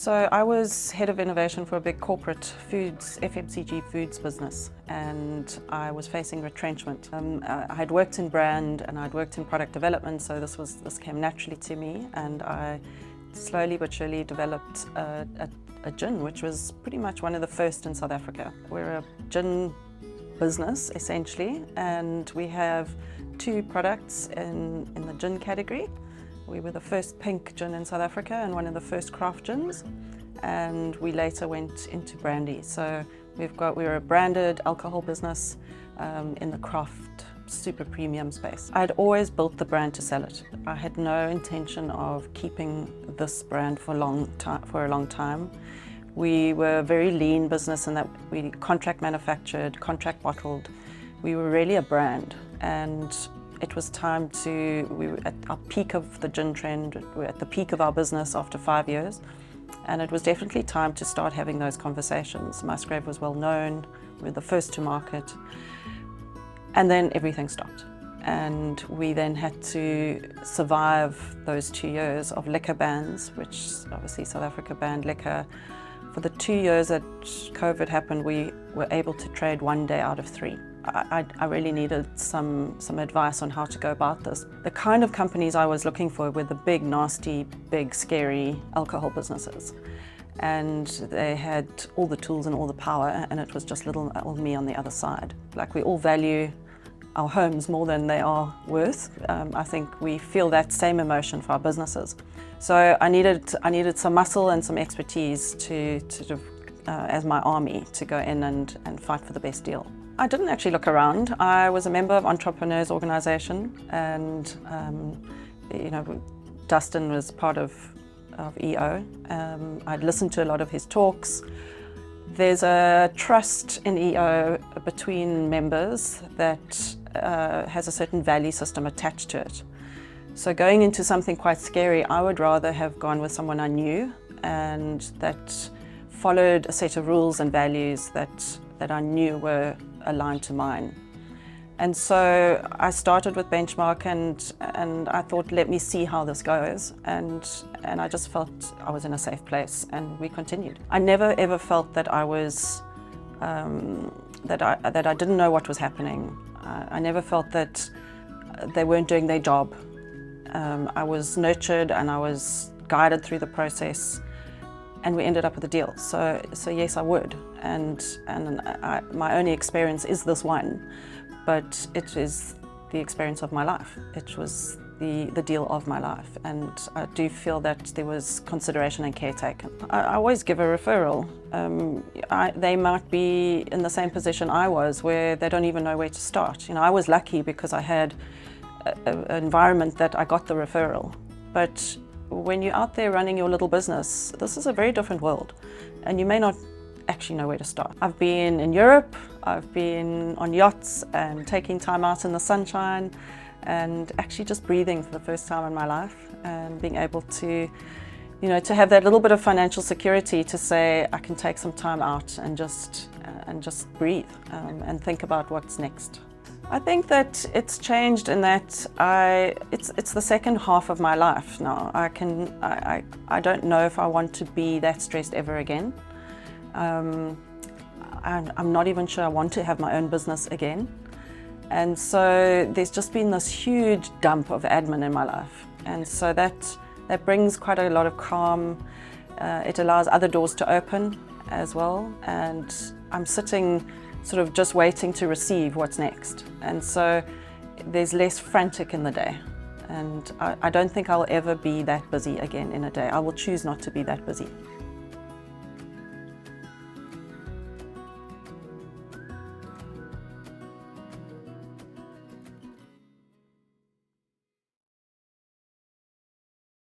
So I was head of innovation for a big corporate foods, FMCG foods business, and I was facing retrenchment. I had worked in brand and I'd worked in product development, so this came naturally to me, and I slowly but surely developed a gin, which was pretty much one of the first in South Africa. We're a gin business essentially, and we have two products in the gin category. We were the first pink gin in South Africa and one of the first craft gins, and we later went into brandy. So we're a branded alcohol business in the craft super premium space. I'd always built the brand to sell it. I had no intention of keeping this brand for a long time. We were a very lean business in that we contract manufactured, contract bottled. We were really a brand, and it was time we were at our peak of the gin trend. We were at the peak of our business after 5 years, and it was definitely time to start having those conversations. Musgrave was well known, we were the first to market, and then everything stopped. And we then had to survive those 2 years of liquor bans, which obviously South Africa banned liquor. For the 2 years that COVID happened, we were able to trade 1 day out of 3. I really needed some advice on how to go about this. The kind of companies I was looking for were the big, nasty, big, scary alcohol businesses. And they had all the tools and all the power, and it was just little old me on the other side. Like, we all value our homes more than they are worth. I think we feel that same emotion for our businesses. So I needed some muscle and some expertise to as my army, to go in and fight for the best deal. I didn't actually look around. I was a member of Entrepreneurs Organisation, and Dustin was part of EO. I'd listened to a lot of his talks. There's a trust in EO between members that has a certain value system attached to it. So going into something quite scary, I would rather have gone with someone I knew and that followed a set of rules and values that I knew were aligned to mine. And so I started with Benchmark, and I thought, let me see how this goes. And I just felt I was in a safe place, and we continued. I never ever felt that I was that I didn't know what was happening. I never felt that they weren't doing their job. I was nurtured and I was guided through the process, and we ended up with a deal. So yes, I would. And my only experience is this one, but it is the experience of my life. It was the deal of my life, and I do feel that there was consideration and care taken. I always give a referral. They might be in the same position I was, where they don't even know where to start. I was lucky because I had an environment that I got the referral. But when you're out there running your little business, this is a very different world, and you may not actually know where to start. I've been in Europe, I've been on yachts and taking time out in the sunshine and actually just breathing for the first time in my life, and being able to, to have that little bit of financial security to say I can take some time out and just breathe and think about what's next. I think that it's changed in that it's the second half of my life now. I don't know if I want to be that stressed ever again. I'm not even sure I want to have my own business again. And so there's just been this huge dump of admin in my life. And so that brings quite a lot of calm. It allows other doors to open as well. And I'm sitting sort of just waiting to receive what's next. And so there's less frantic in the day. And I don't think I'll ever be that busy again in a day. I will choose not to be that busy.